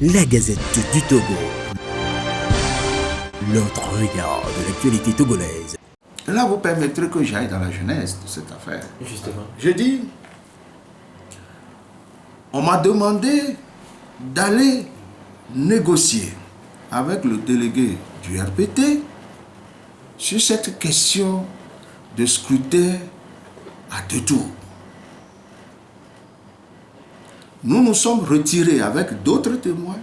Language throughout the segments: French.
La Gazette du Togo. L'autre regard de l'actualité togolaise. Là, vous permettrez que j'aille dans la jeunesse de cette affaire. Justement. Je dis, on m'a demandé d'aller négocier avec le délégué du RPT sur cette question de scrutin à 2 tours. Nous nous sommes retirés avec d'autres témoins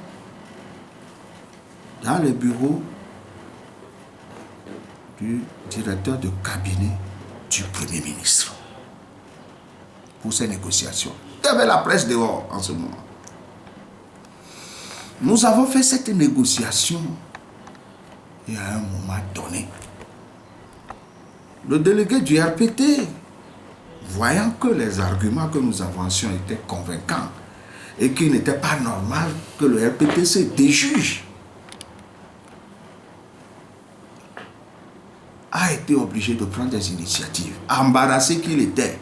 dans les bureaux du directeur de cabinet du Premier ministre pour ces négociations. Il y avait la presse dehors en ce moment. Nous avons fait cette négociation et à un moment donné, le délégué du RPT, voyant que les arguments que nous avancions étaient convaincants et qu'il n'était pas normal que le RPT se déjuge, a été obligé de prendre des initiatives, embarrassé qu'il était,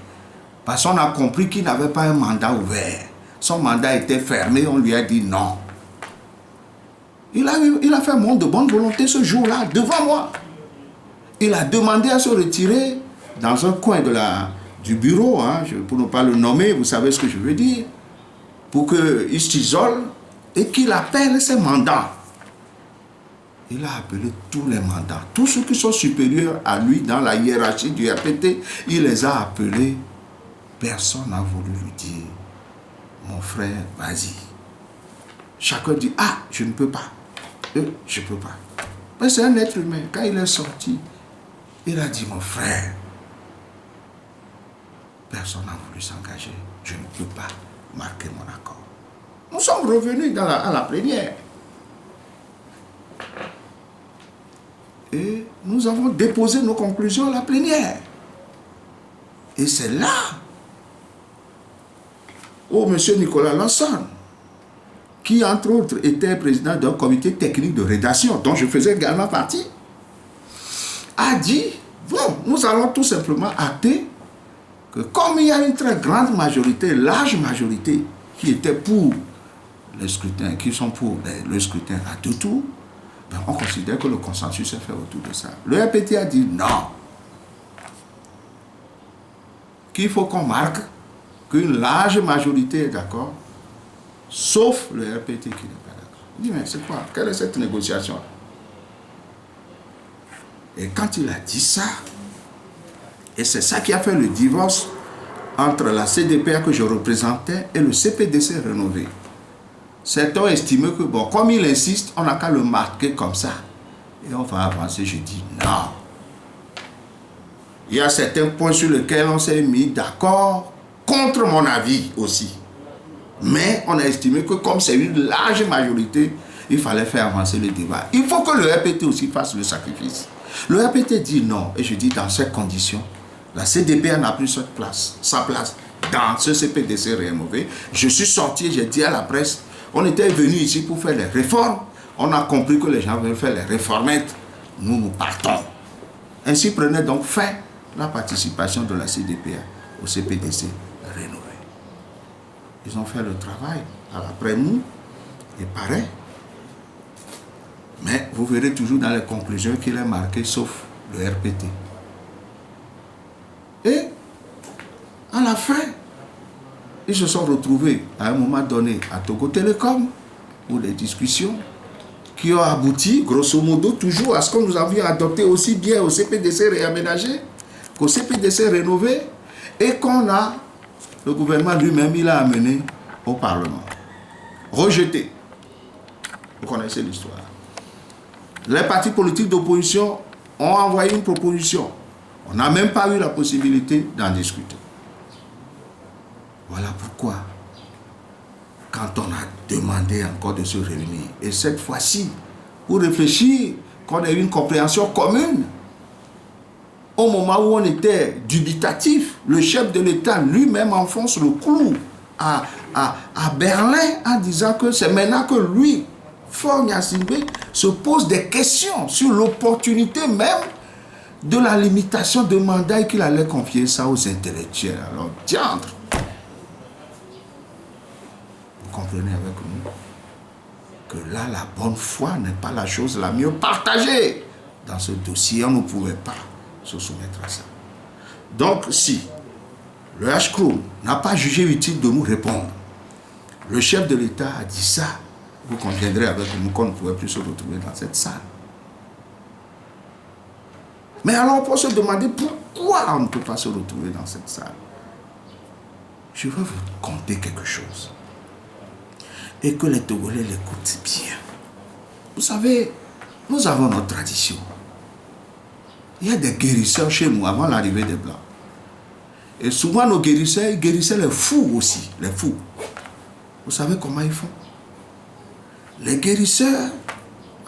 parce qu'on a compris qu'il n'avait pas un mandat ouvert. Son mandat était fermé, on lui a dit non. Il a fait montre de bonne volonté ce jour-là, devant moi. Il a demandé à se retirer dans un coin du bureau, pour ne pas le nommer, vous savez ce que je veux dire, pour qu'il s'isole et qu'il appelle ses mandats. Il a appelé tous les mandats, tous ceux qui sont supérieurs à lui dans la hiérarchie du RPT, il les a appelés. Personne n'a voulu lui dire, mon frère, vas-y. Chacun dit, ah, je ne peux pas. Je ne peux pas. Mais c'est un être humain. Quand il est sorti, il a dit, mon frère, personne n'a voulu s'engager. Je ne peux pas marquer mon accord. Nous sommes revenus à la plénière. Et nous avons déposé nos conclusions à la plénière. Et c'est là où M. Nicolas Lansane, qui entre autres était président d'un comité technique de rédaction, dont je faisais également partie, a dit, bon, nous allons tout simplement acter que comme il y a une très grande majorité, large majorité, qui était pour le scrutin, qui sont pour le scrutin à 2 tours, ben on considère que le consensus s'est fait autour de ça. Le RPT a dit non, qu'il faut qu'on marque qu'une large majorité est d'accord, sauf le RPT qui n'est pas d'accord. Je dis, mais c'est quoi? Quelle est cette négociation? Et quand il a dit ça, et c'est ça qui a fait le divorce entre la CDPA que je représentais et le CPDC rénové. Certains ont estimé que, bon, comme il insiste, on n'a qu'à le marquer comme ça. Et on va avancer. Je dis non. Il y a certains points sur lesquels on s'est mis d'accord contre mon avis aussi. Mais on a estimé que comme c'est une large majorité, il fallait faire avancer le débat. Il faut que le RPT aussi fasse le sacrifice. Le RPT dit non. Et je dis dans ces conditions, la CDPA n'a plus sa place dans ce CPDC rénové. Je suis sorti, j'ai dit à la presse, on était venu ici pour faire les réformes. On a compris que les gens veulent faire les réformettes. Nous partons. Ainsi prenait donc fin la participation de la CDPA au CPDC rénové. Ils ont fait le travail à l'après-midi et pareil. Mais vous verrez toujours dans les conclusions qu'il est marqué sauf le RPT. Et à la fin, ils se sont retrouvés à un moment donné à Togo Télécom pour des discussions qui ont abouti, grosso modo, toujours à ce que nous avions adopté aussi bien au CPDC réaménagé qu'au CPDC rénové et qu'on a, le gouvernement lui-même, il a amené au Parlement. Rejeté. Vous connaissez l'histoire. Les partis politiques d'opposition ont envoyé une proposition. On n'a même pas eu la possibilité d'en discuter. Voilà pourquoi, quand on a demandé encore de se réunir, et cette fois-ci, pour réfléchir, qu'on ait une compréhension commune, au moment où on était dubitatif, le chef de l'État lui-même enfonce le clou à Berlin en disant que c'est maintenant que lui, Faure Gnassingbé, se pose des questions sur l'opportunité même de la limitation de mandat et qu'il allait confier ça aux intellectuels. Alors, diantre, vous comprenez avec nous? que là, la bonne foi n'est pas la chose la mieux partagée. Dans ce dossier, on ne pouvait pas se soumettre à ça. Donc, si le H-Kroon n'a pas jugé utile de nous répondre, le chef de l'État a dit ça, vous conviendrez avec nous qu'on ne pouvait plus se retrouver dans cette salle. Mais alors, on peut se demander pourquoi on ne peut pas se retrouver dans cette salle. Je veux vous conter quelque chose. Et que les Togolais l'écoutent bien. Vous savez, nous avons notre tradition. Il y a des guérisseurs chez nous avant l'arrivée des Blancs. Et souvent, nos guérisseurs, ils guérissaient les fous aussi, les fous. Vous savez comment ils font? Les guérisseurs,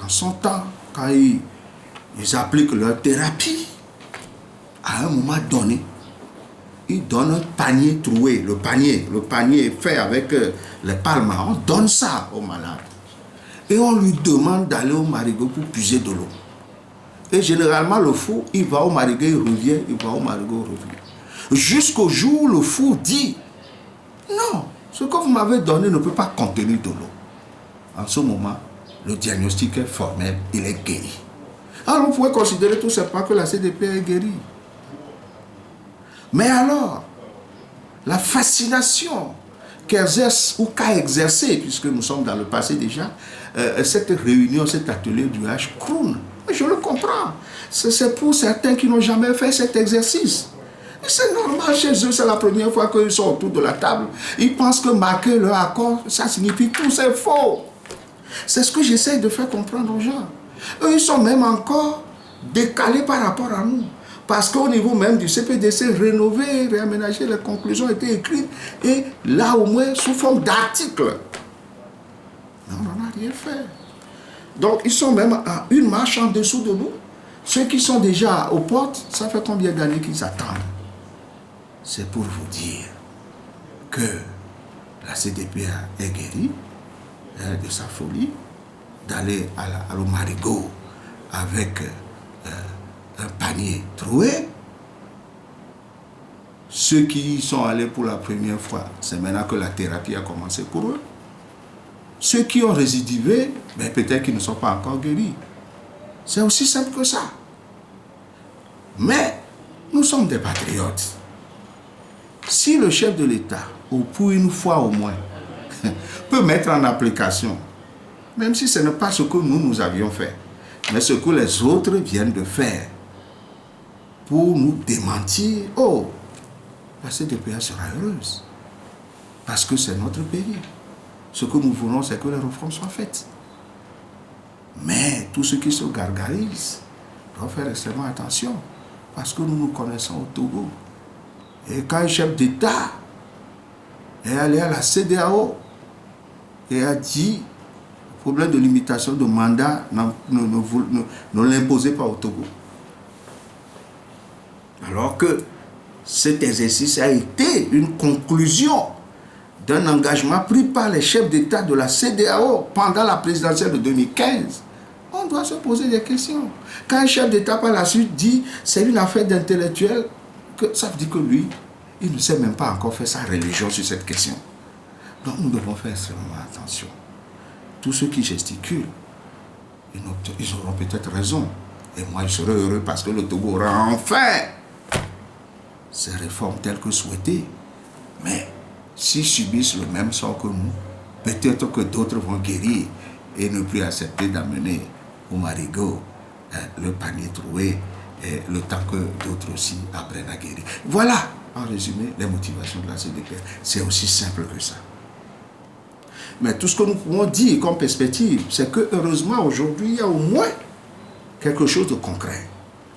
en son temps, quand ils appliquent leur thérapie, à un moment donné, ils donnent un panier troué. Le panier est fait avec les palmes. On donne ça au malade. Et on lui demande d'aller au marigot pour puiser de l'eau. Et généralement, le fou, il va au marigot, il revient, il va au marigot, il revient. Jusqu'au jour où le fou dit, non, ce que vous m'avez donné ne peut pas contenir de l'eau. En ce moment, le diagnostic est formel, il est guéri. Alors, on pourrait considérer tout simplement que la CDP est guérie. Mais alors, la fascination qu'exerce ou qu'a exercé, puisque nous sommes dans le passé déjà, cette réunion, cet atelier du H-Kroon, je le comprends. C'est pour certains qui n'ont jamais fait cet exercice. C'est normal chez eux, c'est la première fois qu'ils sont autour de la table. Ils pensent que marquer leur accord, ça signifie tout, c'est faux. C'est ce que j'essaie de faire comprendre aux gens. Eux, ils sont même encore décalés par rapport à nous. Parce qu'au niveau même du CPDC, rénover, réaménager, les conclusions étaient écrites. Et là, au moins, sous forme d'articles. Mais on n'en a rien fait. Donc, ils sont même à une marche en dessous de nous. Ceux qui sont déjà aux portes, ça fait combien d'années qu'ils attendent? C'est pour vous dire que la CDPA est guérie de sa folie, d'aller à l'Omarigo avec un panier troué. Ceux qui y sont allés pour la première fois, c'est maintenant que la thérapie a commencé pour eux. Ceux qui ont récidivé, ben peut-être qu'ils ne sont pas encore guéris. C'est aussi simple que ça. Mais nous sommes des patriotes. Si le chef de l'État, ou pour une fois au moins, peut mettre en application, même si ce n'est pas ce que nous avions fait, mais ce que les autres viennent de faire, pour nous démentir, oh, la CDPA sera heureuse. Parce que c'est notre pays. Ce que nous voulons, c'est que les réformes soient faites. Mais tous ceux qui se gargarisent doivent faire extrêmement attention. Parce que nous nous connaissons au Togo. Et quand un chef d'État est allé à la CEDEAO et a dit, le problème de limitation de mandat, ne l'imposez pas au Togo. Alors que cet exercice a été une conclusion d'un engagement pris par les chefs d'État de la CEDEAO pendant la présidentielle de 2015. On doit se poser des questions. Quand un chef d'État par la suite dit c'est une affaire d'intellectuel, ça veut dire que lui, il ne sait même pas encore faire sa religion sur cette question. Donc nous devons faire extrêmement attention. Tous ceux qui gesticulent, ils auront peut-être raison. Et moi, je serai heureux parce que le Togo aura enfin ces réformes telles que souhaitées. Mais s'ils subissent le même sort que nous, peut-être que d'autres vont guérir et ne plus accepter d'amener au marigot le panier troué et le temps que d'autres aussi apprennent à guérir. Voilà, en résumé, les motivations de la CDP. C'est aussi simple que ça. Mais tout ce que nous pouvons dire comme perspective, c'est que heureusement aujourd'hui, il y a au moins quelque chose de concret.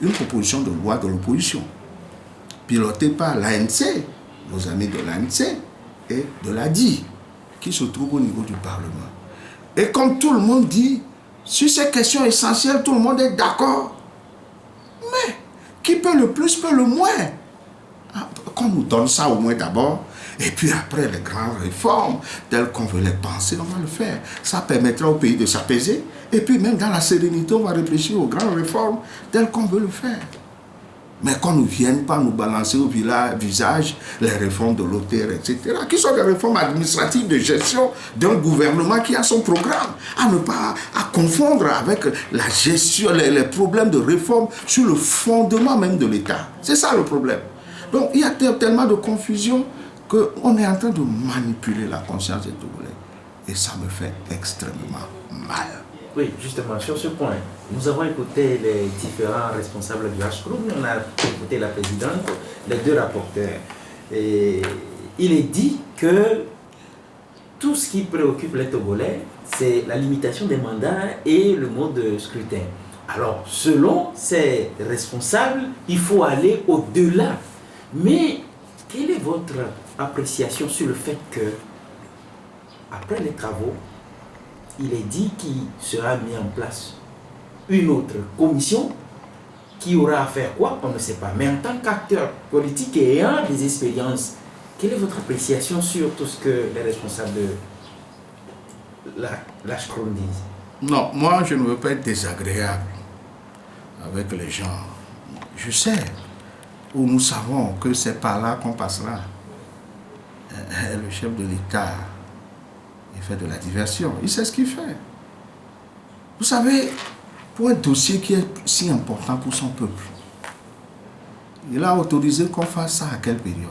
Une proposition de loi de l'opposition, pilotée par l'ANC, nos amis de l'ANC et de l'ADI, qui se trouvent au niveau du Parlement. Et comme tout le monde dit, sur ces questions essentielles, tout le monde est d'accord. Mais qui peut le plus, peut le moins. Qu'on nous donne ça au moins d'abord, et puis après les grandes réformes, telles qu'on veut les penser, on va le faire. Ça permettra au pays de s'apaiser, et puis même dans la sérénité, on va réfléchir aux grandes réformes, telles qu'on veut le faire. Mais qu'on ne vienne pas nous balancer au visage les réformes de l'OTR, etc., qui sont des réformes administratives de gestion d'un gouvernement qui a son programme, à ne pas à confondre avec la gestion, les problèmes de réforme sur le fondement même de l'État. C'est ça le problème. Donc il y a tellement de confusion qu'on est en train de manipuler la conscience des Togolais. Et ça me fait extrêmement mal. Oui, justement, sur ce point, nous avons écouté les différents responsables du HCROUM, on a écouté la présidente, les deux rapporteurs. Et il est dit que tout ce qui préoccupe les Togolais, c'est la limitation des mandats et le mode de scrutin. Alors, selon ces responsables, il faut aller au-delà. Mais quelle est votre appréciation sur le fait que, après les travaux, il est dit qu'il sera mis en place une autre commission qui aura à faire quoi? On ne sait pas. Mais en tant qu'acteur politique et ayant des expériences, quelle est votre appréciation sur tout ce que les responsables de l'HCROUM disent? Non, moi je ne veux pas être désagréable avec les gens. Je sais, ou nous savons que c'est par là qu'on passera. Le chef de l'État, il fait de la diversion, il sait ce qu'il fait. Vous savez, pour un dossier qui est si important pour son peuple, il a autorisé qu'on fasse ça à quelle période?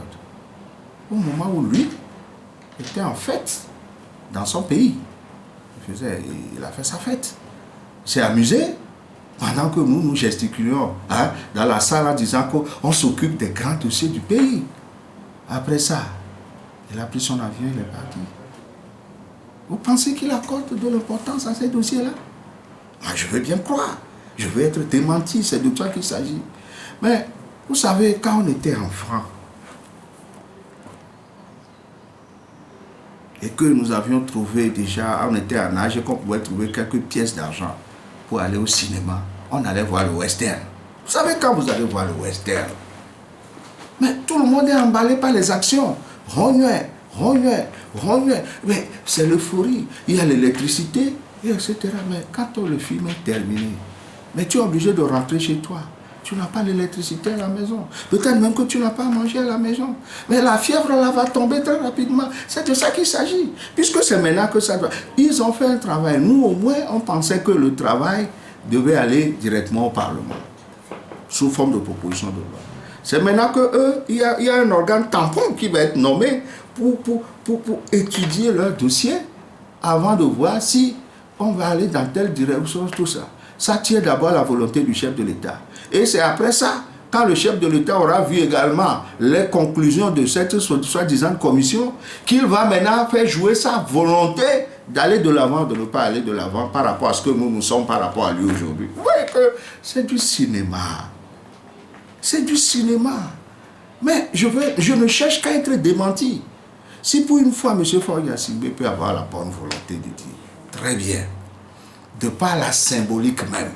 Au moment où lui était en fête dans son pays. Il a fait sa fête. Il s'est amusé pendant que nous gesticulions dans la salle en disant qu'on s'occupe des grands dossiers du pays. Après ça, il a pris son avion, il est parti. Vous pensez qu'il accorde de l'importance à ces dossiers-là? Moi, je veux bien croire. Je veux être démenti, c'est de toi qu'il s'agit. Mais, vous savez, quand on était enfant, et que nous avions trouvé déjà, on était en âge et qu'on pouvait trouver quelques pièces d'argent pour aller au cinéma, on allait voir le western. Vous savez, quand vous allez voir le western, mais tout le monde est emballé par les actions. Rognuet, mais c'est l'euphorie, il y a l'électricité, etc. Mais quand le film est terminé, mais tu es obligé de rentrer chez toi. Tu n'as pas l'électricité à la maison. Peut-être même que tu n'as pas mangé à la maison. Mais la fièvre là va tomber très rapidement. C'est de ça qu'il s'agit. Puisque c'est maintenant que ça doit... Ils ont fait un travail. Nous, au moins, on pensait que le travail devait aller directement au Parlement, sous forme de proposition de loi. C'est maintenant qu'il y a un organe tampon qui va être nommé pour étudier leur dossier avant de voir si on va aller dans telle direction, tout ça. Ça tient d'abord la volonté du chef de l'État. Et c'est après ça, quand le chef de l'État aura vu également les conclusions de cette soi-disant commission, qu'il va maintenant faire jouer sa volonté d'aller de l'avant, de ne pas aller de l'avant par rapport à ce que nous sommes par rapport à lui aujourd'hui. Vous voyez que c'est du cinéma. C'est du cinéma. Mais je ne cherche qu'à être démenti. Si pour une fois, M. Faure Gnassingbé peut avoir la bonne volonté de dire, très bien, de par la symbolique même,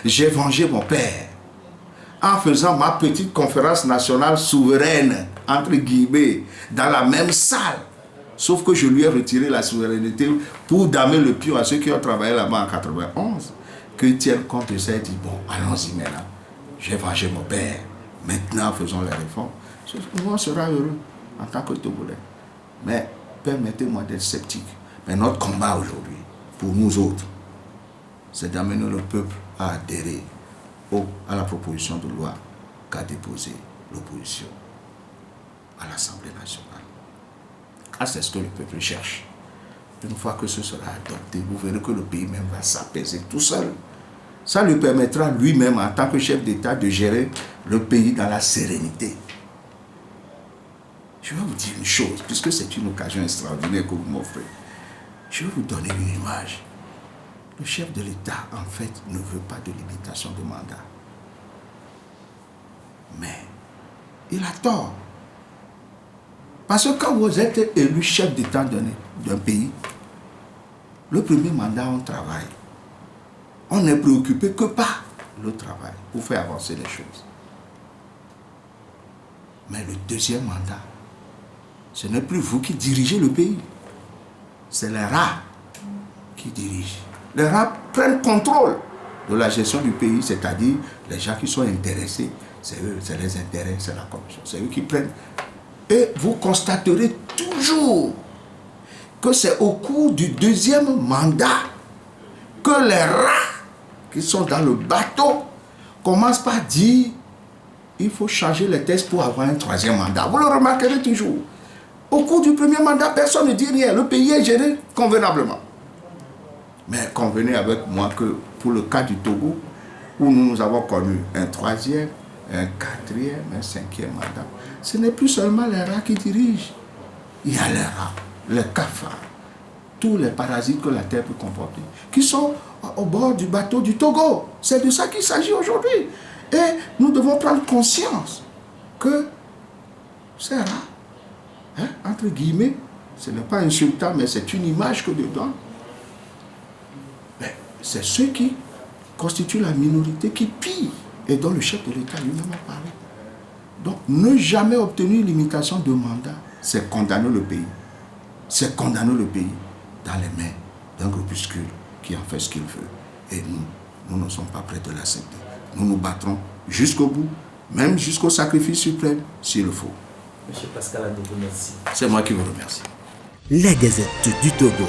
j'ai vengé mon père en faisant ma petite conférence nationale souveraine, entre guillemets, dans la même salle. Sauf que je lui ai retiré la souveraineté pour damer le pion à ceux qui ont travaillé là-bas en 91, que tiennent compte de ça et disent, bon, allons-y maintenant. J'ai vengé mon père. Maintenant, faisons les réformes. On sera heureux en tant que Togolais. Mais permettez-moi d'être sceptique. Mais notre combat aujourd'hui, pour nous autres, c'est d'amener le peuple à adhérer à la proposition de loi qu'a déposée l'opposition à l'Assemblée nationale. Ah, c'est ce que le peuple cherche. Une fois que ce sera adopté, vous verrez que le pays même va s'apaiser tout seul. Ça lui permettra lui-même, en tant que chef d'État, de gérer le pays dans la sérénité. Je vais vous dire une chose, puisque c'est une occasion extraordinaire que vous m'offrez. Je vais vous donner une image. Le chef de l'État, en fait, ne veut pas de limitation de mandat. Mais il a tort. Parce que quand vous êtes élu chef d'État d'un pays, le premier mandat, on travaille. On n'est préoccupé que par le travail pour faire avancer les choses. Mais le deuxième mandat, ce n'est plus vous qui dirigez le pays. C'est les rats qui dirigent. Les rats prennent contrôle de la gestion du pays, c'est-à-dire les gens qui sont intéressés, c'est eux, c'est les intérêts, c'est la corruption. C'est eux qui prennent. Et vous constaterez toujours que c'est au cours du deuxième mandat que les rats qui sont dans le bateau commencent par dire il faut changer les textes pour avoir un troisième mandat. Vous le remarquerez toujours. Au cours du premier mandat, personne ne dit rien. Le pays est géré convenablement. Mais convenez avec moi que pour le cas du Togo, où nous avons connu un troisième, un quatrième, un cinquième mandat, ce n'est plus seulement les rats qui dirigent. Il y a les rats, les cafards, tous les parasites que la terre peut comporter, qui sont au bord du bateau du Togo. C'est de ça qu'il s'agit aujourd'hui. Et nous devons prendre conscience que ces rats, entre guillemets, ce n'est pas insultant, mais c'est une image que je donne. C'est ceux qui constituent la minorité qui pillent et dont le chef de l'État lui-même a parlé. Donc, ne jamais obtenir une limitation de mandat, c'est condamner le pays. C'est condamner le pays dans les mains d'un groupuscule qui en fait ce qu'il veut. Et nous ne sommes pas prêts de l'accepter. Nous nous battrons jusqu'au bout, même jusqu'au sacrifice suprême, s'il le faut. Monsieur Pascal Adogo, merci. C'est moi qui vous remercie. La Gazette du Togo.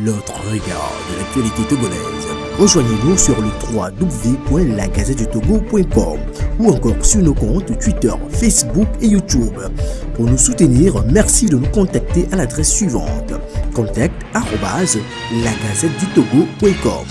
L'autre regard de l'actualité togolaise. Rejoignez-nous sur le www.lagazettedutogo.com ou encore sur nos comptes Twitter, Facebook et YouTube. Pour nous soutenir, merci de nous contacter à l'adresse suivante: contact@lagazettedutogo.com.